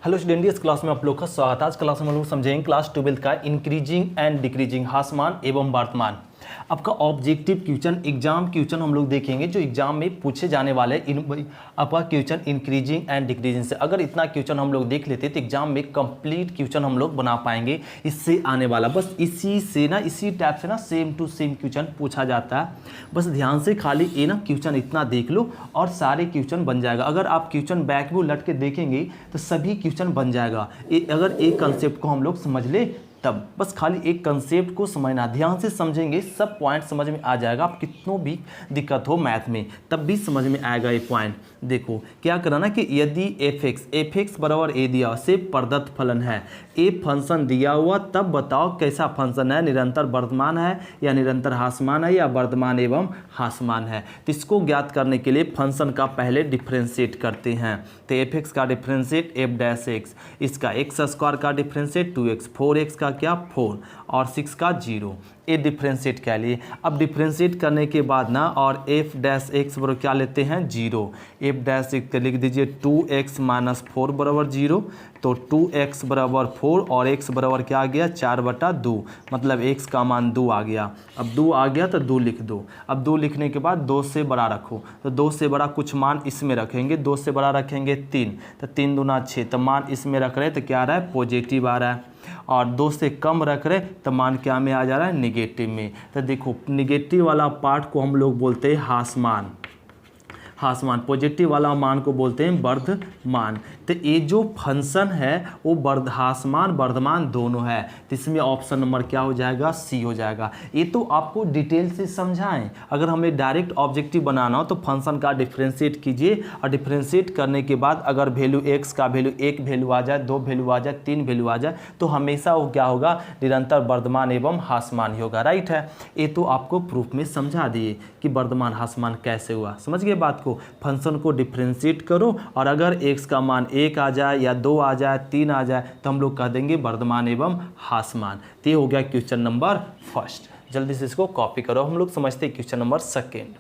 Hello student, इस class में आप लोग का स्वागत है। आज क्लास में हम लोग समझेंगे क्लास 12 का इंक्रीजिंग एंड डिक्रीजिंग हासमान एवं वर्तमान। आपका ऑब्जेक्टिव क्वेश्चन एग्जाम क्वेश्चन हम लोग देखेंगे जो एग्जाम में पूछे जाने वाले आपका क्वेश्चन इंक्रीजिंग एंड डिक्रीजिंग से। अगर इतना क्वेश्चन हम लोग देख लेते तो एग्जाम में कंप्लीट क्वेश्चन हम लोग बना पाएंगे। इससे आने वाला बस इसी से ना इसी टाइप से ना सेम टू सेम क्वेश्चन पूछा जाता है। बस ध्यान से खाली ये ना क्वेश्चन इतना देख लो और सारे क्वेश्चन बन जाएगा। अगर आप क्वेश्चन बैक भी उलट के देखेंगे तो सभी क्वेश्चन बन जाएगा। अगर एक कंसेप्ट को हम लोग समझ ले तब बस खाली एक कंसेप्ट को समझना, ध्यान से समझेंगे सब पॉइंट समझ में आ जाएगा। आप कितनों भी दिक्कत हो मैथ में तब भी समझ में आएगा ये पॉइंट। देखो क्या करना कि यदि एफ एक्स बराबर ए दिया से प्रदत्त फलन है, ए फंक्शन दिया हुआ, तब बताओ कैसा फंक्शन है, निरंतर वर्तमान है या निरंतर हासमान है या वर्तमान एवं हासमान है। तो इसको ज्ञात करने के लिए फंक्शन का पहले डिफ्रेंशिएट करते हैं। तो एफ एक्स का डिफ्रेंशिएट एफ डैश एक्स, इसका एक्स स्क्वायर का डिफ्रेंशिएट 2x, 4x का क्या 4 और 6 का 0, ये डिफ्रेंशिएट क्या लिए। अब डिफ्रेंशिएट करने के बाद ना और एफ डैश एक्स बराबर क्या लेते हैं 0, एफ डैश एक्स लिख दीजिए 2x माइनस 4 बराबर 0। तो 2x बराबर 4 और x बराबर क्या आ गया 4/2, मतलब x का मान 2 आ गया। अब 2 आ गया तो 2 लिख दो। अब 2 लिखने के बाद 2 से बड़ा रखो, तो 2 से बड़ा कुछ मान इसमें रखेंगे, 2 से बड़ा रखेंगे 3, तो 3 दूना 6, तो मान इसमें रख रहे हैं तो क्या आ रहा है पॉजिटिव आ रहा है। और 2 से कम रख रहे तो मान क्या में आ जा रहा है निगेटिव में। तो देखो निगेटिव वाला पार्ट को हम लोग बोलते हैं हासमान, पॉजिटिव वाला मान को बोलते हैं वर्धमान। तो ये जो फंक्शन है वो हासमान वर्धमान दोनों है, तो इसमें ऑप्शन नंबर क्या हो जाएगा सी हो जाएगा। ये तो आपको डिटेल से समझाएं। अगर हमें डायरेक्ट ऑब्जेक्टिव बनाना हो तो फंक्शन का डिफ्रेंशिएट कीजिए और डिफ्रेंशिएट करने के बाद अगर वैल्यू एक्स का वैल्यू 1 वैल्यू आ जाए, 2 वैल्यू आ जाए, 3 वैल्यू आ जाए तो हमेशा वो क्या होगा निरंतर वर्धमान एवं हासमान ही होगा। राइट है, ये तो आपको प्रूफ में समझा दिए कि वर्धमान हासमान कैसे हुआ। समझ गए बात को। फंक्शन को डिफ्रेंशिएट करो और अगर x का मान 1 आ जाए या 2 आ जाए 3 आ जाए तो हम लोग कह देंगे वर्धमान एवं हासमान। तो ये हो गया क्वेश्चन नंबर फर्स्ट। जल्दी से इसको कॉपी करो। हम लोग समझते हैं क्वेश्चन नंबर सेकेंड।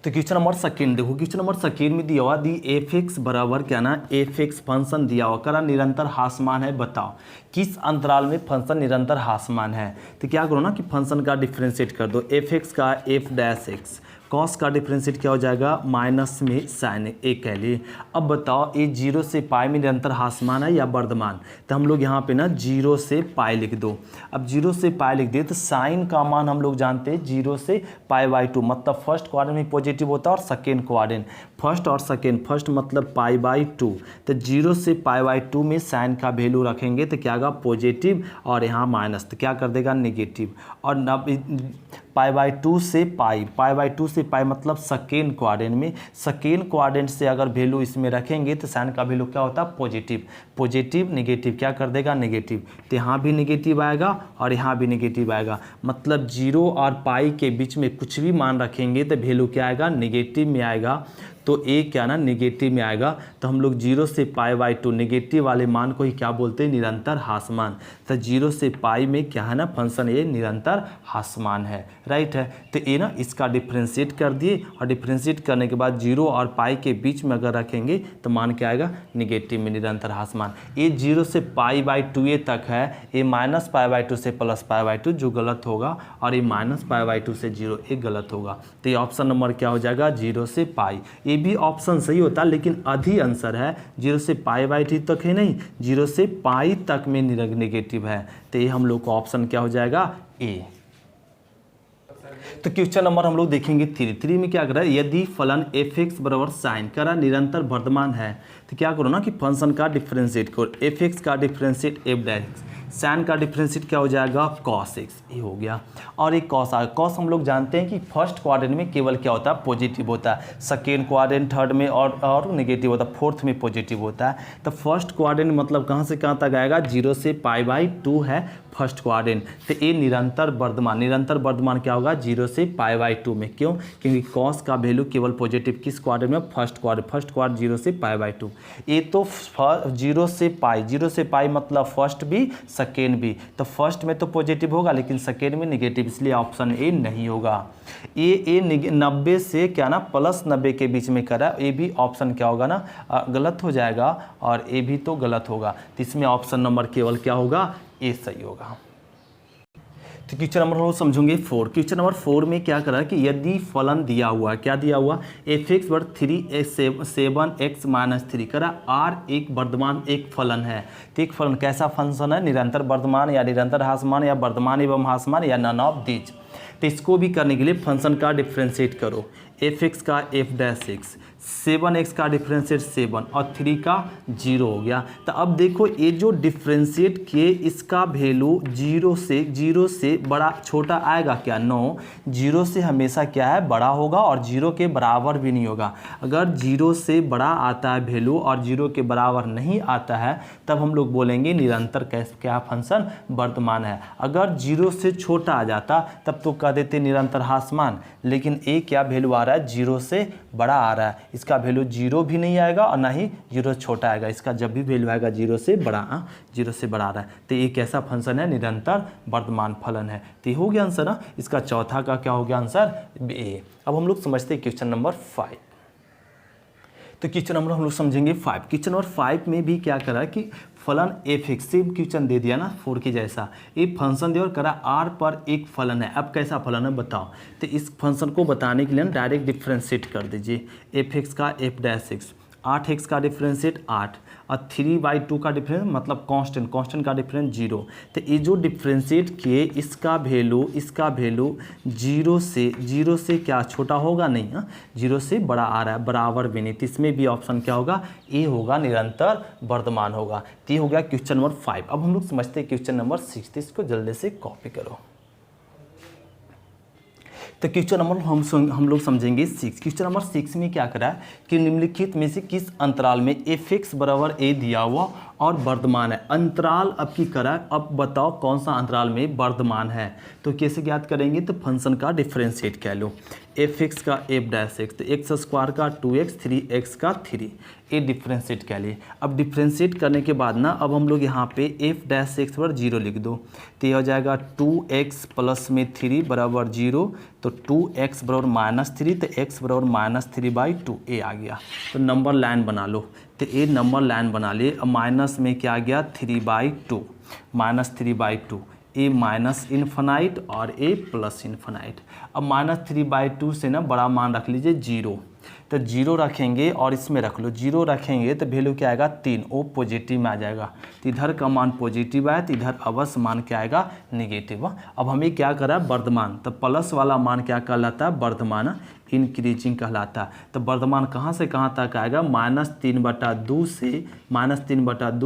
तो क्वेश्चन नंबर सेकेंड देखो, क्वेश्चन नंबर सेकेंड में दिया हुआ दी एफ एक्स बराबर क्या ना एफ एक्स फंक्शन दिया हुआ करा निरंतर हासमान है, बताओ किस अंतराल में फंक्शन निरंतर हासमान है। तो क्या करो ना कि फंक्शन का डिफ्रेंशिएट कर दो, एफ एक्स का एफ डैश एक्स, कॉस का डिफ्रेंशिएट क्या हो जाएगा माइनस में साइन ए कह लिए। अब बताओ ये 0 से पाई में निरंतर हासमान है या वर्धमान। तो हम लोग यहाँ पे ना 0 से पाई लिख दो। अब 0 से पाई लिख दे तो साइन का मान हम लोग जानते हैं 0 से पाई/2, मतलब फर्स्ट क्वाड्रेंट में पॉजिटिव होता है और सेकेंड क्वाड्रेंट, फर्स्ट और सेकेंड, फर्स्ट मतलब पाई/2। तो 0 से पाई/2 में साइन का वैल्यू रखेंगे तो क्या आएगा पॉजिटिव और यहाँ माइनस, तो क्या कर देगा नेगेटिव। और पाई/2 से पाई से पाई मतलब सेकेंड क्वाड्रेंट में, सेकेंड क्वाड्रेंट से अगर वैल्यू इसमें रखेंगे तो साइन का वैल्यू क्या होता है पॉजिटिव, पॉजिटिव नेगेटिव क्या कर देगा नेगेटिव। तो यहाँ भी नेगेटिव आएगा और यहाँ भी नेगेटिव आएगा, मतलब 0 और पाई के बीच में कुछ भी मान रखेंगे तो वैल्यू क्या आएगा नेगेटिव में आएगा। तो ए क्या ना निगेटिव में आएगा। तो हम लोग 0 से पाई/2 नेगेटिव वाले मान को ही क्या बोलते हैं निरंतर हासमान। तो 0 से पाई में क्या है ना फंक्शन ये निरंतर हासमान है। राइट है, तो ये ना इसका डिफ्रेंशिएट कर दिए और डिफ्रेंशिएट करने के बाद 0 और पाई के बीच में अगर रखेंगे तो मान क्या आएगा निगेटिव में निरंतर हासमान। ये 0 से पाई/2 तक है, ये माइनस पाई/2 से प्लस पाई/2 जो गलत होगा, और ये माइनस पाई/2 से 0 ये गलत होगा। तो ये ऑप्शन नंबर क्या हो जाएगा 0 से पाई। ये भी ऑप्शन सही होता है लेकिन आधी आंसर है 0 से पाई/2 तक है नहीं, 0 से पाई तक में नेगेटिव है। तो ये हम लोग का ऑप्शन क्या हो जाएगा ए। तो क्वेश्चन नंबर हम लोग देखेंगे 3 में क्या कर रहा है, यदि फलन एफ एक्स बराबर साइन करा निरंतर वर्धमान है तो क्या करो ना कि फंक्शन का डिफ्रेंशिएट करो, एफ एक्स का डिफ्रेंशिएट एफ डैश, साइन का डिफ्रेंशिएट क्या हो जाएगा कॉस एक्स, ये हो गया। और एक कॉस आ, कॉस हम लोग जानते हैं कि फर्स्ट क्वाड्रेंट में केवल क्या होता है पॉजिटिव होता है, सेकेंड क्वाड्रेंट थर्ड में और नेगेटिव होता है, फोर्थ में पॉजिटिव होता है। तो फर्स्ट क्वाड्रेंट मतलब कहाँ से कहाँ तक आएगा 0 से पाई/2 है फर्स्ट क्वाड्रेंट। तो ये निरंतर वर्धमान क्या होगा 0 0 से π/2 में। क्यों? क्योंकि कॉस का वैल्यू केवल पॉजिटिव किस क्वाड्रेंट में? फर्स्ट क्वाड्रेंट 0 से π/2। ये तो 0 से पाई मतलब फर्स्ट भी सेकेंड भी, तो फर्स्ट में तो पॉजिटिव होगा लेकिन सेकेंड में नेगेटिव, इसलिए ऑप्शन ए नहीं होगा। ये 90 से क्या ना +90 के बीच में करा, ये भी ऑप्शन क्या होगा ना गलत हो जाएगा, और ये भी तो गलत होगा। तो इसमें ऑप्शन नंबर केवल क्या होगा? ए सही होगा। तो क्वेश्चन नंबर हम समझेंगे 4। क्वेश्चन नंबर 4 में क्या करा कि यदि फलन दिया हुआ, क्या दिया हुआ? f(x) = 3(7x - 3 करा। r एक वर्धमान एक फलन है। तो एक फलन कैसा फंक्शन है? निरंतर वर्धमान या निरंतर ह्रासमान या वर्धमान एवं ह्रासमान या नन ऑफ दीज। तो इसको भी करने के लिए फंक्शन का डिफ्रेंशिएट करो। f(x) का f'(x), 7x का डिफ्रेंशिएट 7 और 3 का 0 हो गया। तो अब देखो ये जो डिफ्रेंशिएट किए इसका वैल्यू 0 से बड़ा छोटा आएगा क्या? नो, 0 से हमेशा क्या है? बड़ा होगा, और 0 के बराबर भी नहीं होगा। अगर 0 से बड़ा आता है वैल्यू और 0 के बराबर नहीं आता है तब हम लोग बोलेंगे निरंतर क्या फंक्शन? वर्धमान है। अगर 0 से छोटा आ जाता तब तो कह देते निरंतर ह्रासमान, लेकिन ए क्या वैल्यू आ रहा है? 0 से बड़ा आ रहा है। इसका वैल्यू 0 भी नहीं आएगा और ना ही 0 छोटा आएगा। इसका जब भी वैल्यू आएगा 0 से बड़ा आ रहा है। तो ये कैसा फंक्शन है? निरंतर वर्धमान फलन है। तो ये हो गया आंसर ना। इसका चौथा का क्या हो गया आंसर? ए। अब हम लोग समझते हैं क्वेश्चन नंबर 5। तो क्वेश्चन नंबर हम लोग समझेंगे 5। क्वेश्चन नंबर 5 में भी क्या करा कि फलन f(x) सेम क्वेश्चन दे दिया ना 4 के जैसा, एक फंक्शन दिया और करा r पर एक फलन है। अब कैसा फलन है बताओ? तो इस फंक्शन को बताने के लिए डायरेक्ट डिफ्रेंशिएट कर दीजिए। f(x) का f'(x), 8x का डिफ्रेंशिएट 8 और 3/2 का डिफरेंस मतलब कांस्टेंट का डिफरेंस 0। तो ये जो डिफ्रेंशिएट किए इसका वैल्यू 0 से क्या छोटा होगा? नहीं, 0 से बड़ा आ रहा है, बराबर भी नहीं। तो इसमें भी ऑप्शन क्या होगा? ए होगा, निरंतर वर्धमान होगा। तो ये हो गया क्वेश्चन नंबर 5। अब हम लोग समझते हैं क्वेश्चन नंबर 6। इसको जल्दी से कॉपी करो। तो क्वेश्चन नंबर हम लोग समझेंगे 6। क्वेश्चन नंबर 6 में क्या करा है कि निम्नलिखित में से किस अंतराल में f(x) = a दिया हुआ और वर्धमान है? अंतराल अब की करा। अब बताओ कौन सा अंतराल में वर्धमान है? तो कैसे ज्ञात करेंगे? तो फंक्शन का डिफ्रेंशिएट कह लो। f(x) का f'(x), तो x² का 2x, 3x का 3, ये डिफ्रेंशिएट कह लिए। अब डिफ्रेंशिएट करने के बाद ना अब हम लोग यहाँ पे f'(x) पर 0 लिख दो। तो ये हो जाएगा 2x + में 3 = 0, तो 2x = -3, तो x = -3/2 ए आ गया। तो नंबर लाइन बना लो। तो ये नंबर लाइन बना लिए। अब माइनस में क्या आ गया? 3/2, -3/2, ए -इन्फिनाइट और ए +इन्फिनाइट। अब -3/2 से ना बड़ा मान रख लीजिए 0, तो 0 रखेंगे और इसमें रख लो 0 रखेंगे तो वैल्यू क्या आएगा? 3, वो पॉजिटिव में आ जाएगा। तो इधर का मान पॉजिटिव आया तो इधर अवश्य मान क्या आएगा? नेगेटिव। अब हमें क्या करा? वर्धमान। तो प्लस वाला मान क्या कहलाता है? वर्धमान, इंक्रीजिंग कहलाता है। तो वर्धमान कहाँ से कहाँ तक आएगा? -3/2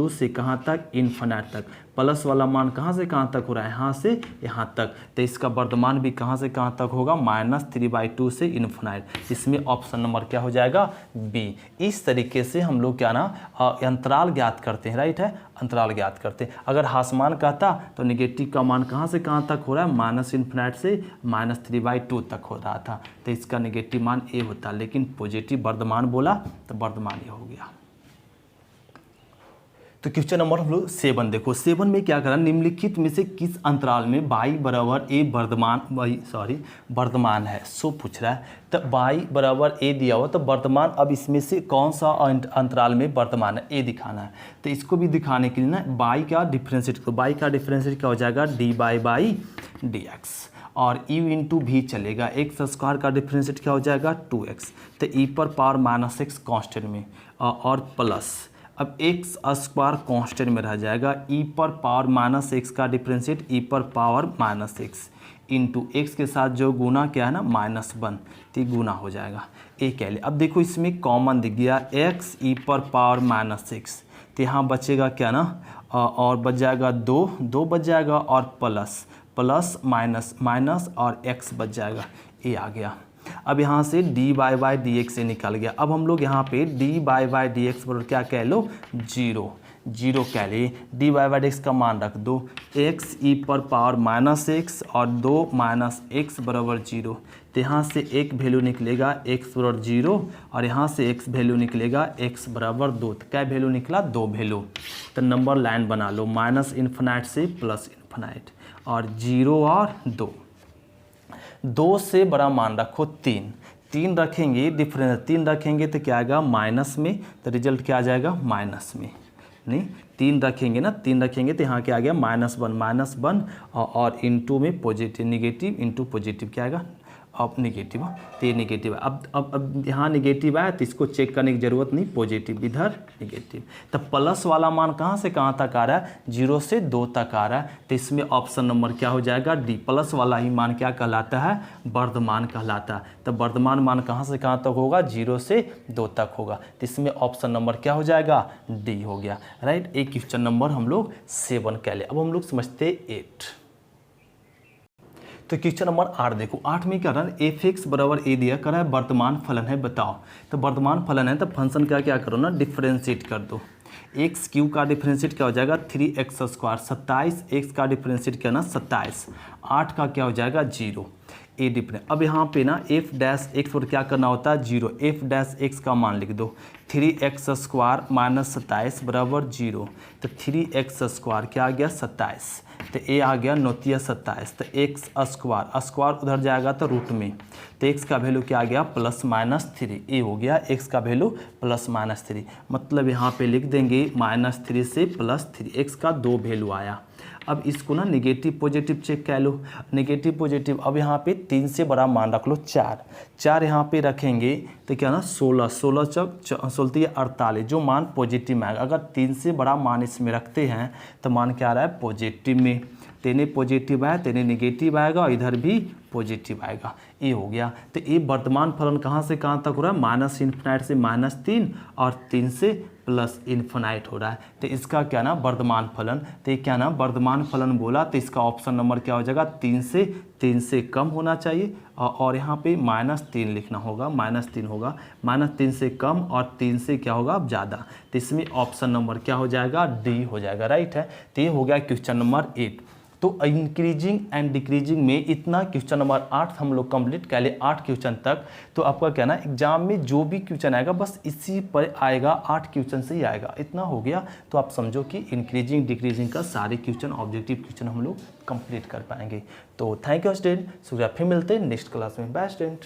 से कहाँ तक? इन्फिनाइट तक। प्लस वाला मान कहाँ से कहाँ तक हो रहा है? यहाँ से यहाँ तक। तो इसका वर्धमान भी कहाँ से कहाँ तक होगा? -3/2 से इन्फिनाइट। इसमें ऑप्शन नंबर क्या हो जाएगा? बी। इस तरीके से हम लोग क्या ना अंतराल ज्ञात करते हैं, राइट है, अंतराल ज्ञात करते हैं। अगर ह्रासमान कहता तो नेगेटिव का मान कहाँ से कहाँ तक हो रहा है? -इन्फिनाइट से -3/2 तक हो रहा था, तो इसका नेगेटिव मान ए होता। लेकिन पॉजिटिव वर्धमान बोला तो वर्धमान ये हो गया। तो क्वेश्चन नंबर हम लोग 7 देखो। 7 में क्या करा? निम्नलिखित में से किस अंतराल में y = a वर्धमान है? सो पूछ रहा है। तो y = a दिया हुआ, तो वर्धमान अब इसमें से कौन सा अंतराल में वर्धमान है? a दिखाना है। तो इसको भी दिखाने के लिए ना y का डिफ्रेंशिएट करो। y का डिफ्रेंशिएट क्या हो जाएगा? dy/dx और u × v चलेगा। x² का डिफ्रेंशिएट क्या हो जाएगा? 2x, तो e⁻⁻x कांस्टेंट में और प्लस। अब x² कांस्टेंट में रह जाएगा। e⁻⁻x का डिफ्रेंशिएट e⁻⁻x इंटू x के साथ जो गुना क्या है ना -1, तो गुना हो जाएगा। ए कह ले। अब देखो इसमें कॉमन दिख गया x e⁻⁻x, तो यहाँ बचेगा क्या ना और बच जाएगा 2 बच जाएगा और प्लस माइनस और x बच जाएगा। ए आ गया। अब यहाँ से D Y by D X से निकल गया। अब हम लोग यहाँ पे D Y by D X बराबर क्या कह लो, जीरो, जीरो कह लिए। D Y by D X का मान रख दो, एक्स ई पर पावर माइनस एक्स और 2 माइनस एक्स बराबर जीरो। तो यहाँ से एक वैल्यू निकलेगा एक्स बराबर जीरो और यहाँ से एक्स वैल्यू निकलेगा एक्स बराबर 2। तो क्या वैल्यू निकला, 2 वैल्यू। तो नंबर लाइन बना लो, माइनस इन्फिनाइट से प्लस इन्फिनाइट और 0 और 2। 2 से बड़ा मान रखो 3, 3 रखेंगे डिफरेंस, 3 रखेंगे तो क्या आएगा माइनस में, तो रिजल्ट क्या आ जाएगा माइनस में। नहीं 3 रखेंगे ना, 3 रखेंगे तो यहाँ क्या आ गया माइनस वन और इंटू में पॉजिटिव, निगेटिव इंटू पॉजिटिव क्या आएगा अब निगेटिव। तो ये निगेटिव है। अब यहाँ निगेटिव आया तो इसको चेक करने की ज़रूरत नहीं, पॉजिटिव इधर निगेटिव। तो प्लस वाला मान कहाँ से कहाँ तक आ रहा है, 0 से 2 तक आ रहा है। तो इसमें ऑप्शन नंबर क्या हो जाएगा डी। प्लस वाला ही मान क्या कहलाता है, वर्धमान कहलाता है। तो वर्धमान मान कहाँ से कहाँ तक होगा, 0 से 2 तक होगा। तो इसमें ऑप्शन नंबर क्या हो जाएगा, डी हो गया, राइट। एक क्वेश्चन नंबर हम लोग 7 कह ले। अब हम लोग समझते 8। तो क्वेश्चन नंबर 8 देखो, 8 में क्या रहा है, एफ एक्स बराबर ए दिया कर रहा है, वर्तमान फलन है बताओ। तो वर्तमान फलन है तो फंक्शन का क्या करो ना, डिफरेंशिएट कर दो। एक्स क्यू का डिफरेंशिएट क्या हो जाएगा 3x स्क्वायर, 27 एक्स का डिफरेंशिएट क्या ना 27, 8 का क्या हो जाएगा 0, ए डिफरेंस। अब यहाँ पे ना एफ डैश एक्स पर क्या करना होता है 0, एफ डैश एक्स का मान लिख दो, 3x स्क्वायर माइनस 27 बराबर 0। तो 3x स्क्वायर क्या आ गया 27, तो ए आ गया 9 27, तो एक्स स्क्वायर, स्क्वायर उधर जाएगा तो रूट में, तो एक्स का वैल्यू क्या आ गया +-3, ए हो गया एक्स का वैल्यू +-3। मतलब यहाँ पे लिख देंगे -3 से +3, एक्स का 2 वैल्यू आया। अब इसको ना निगेटिव पॉजिटिव चेक कर लो, निगेटिव पॉजिटिव। अब यहाँ पे 3 से बड़ा मान रख लो 4, 4 यहाँ पे रखेंगे तो क्या ना 16, 16 चौक 16 48, जो मान पॉजिटिव में आएगा। अगर 3 से बड़ा मान इसमें रखते हैं तो मान क्या आ रहा है पॉजिटिव में, तेने पॉजिटिव आया तेने निगेटिव आएगा और इधर भी पॉजिटिव आएगा, ये हो गया। तो ये वर्तमान फलन कहाँ से कहाँ तक हो रहा है, माइनस इन्फिनाइट से -3 और 3 से प्लस इन्फिनाइट हो रहा है। तो इसका क्या ना वर्तमान फलन, तो ये क्या ना वर्तमान फलन बोला, तो इसका ऑप्शन नंबर क्या हो जाएगा 3 से कम होना चाहिए और यहाँ पे -3 लिखना होगा, -3 होगा, -3 से कम और 3 से क्या होगा अब ज़्यादा। तो इसमें ऑप्शन नंबर क्या हो जाएगा डी हो जाएगा, राइट है। तो ये हो गया क्वेश्चन नंबर 8। तो इंक्रीजिंग एंड डिक्रीजिंग में इतना क्वेश्चन नंबर 8 हम लोग कंप्लीट कर ले, 8 क्वेश्चन तक। तो आपका क्या ना एग्जाम में जो भी क्वेश्चन आएगा बस इसी पर आएगा, 8 क्वेश्चन से ही आएगा, इतना हो गया। तो आप समझो कि इंक्रीजिंग डिक्रीजिंग का सारे क्वेश्चन ऑब्जेक्टिव क्वेश्चन हम लोग कंप्लीट कर पाएंगे। तो थैंक यू स्टूडेंट, शुक्रिया, फिर मिलते हैं नेक्स्ट क्लास में, बाय स्टूडेंट।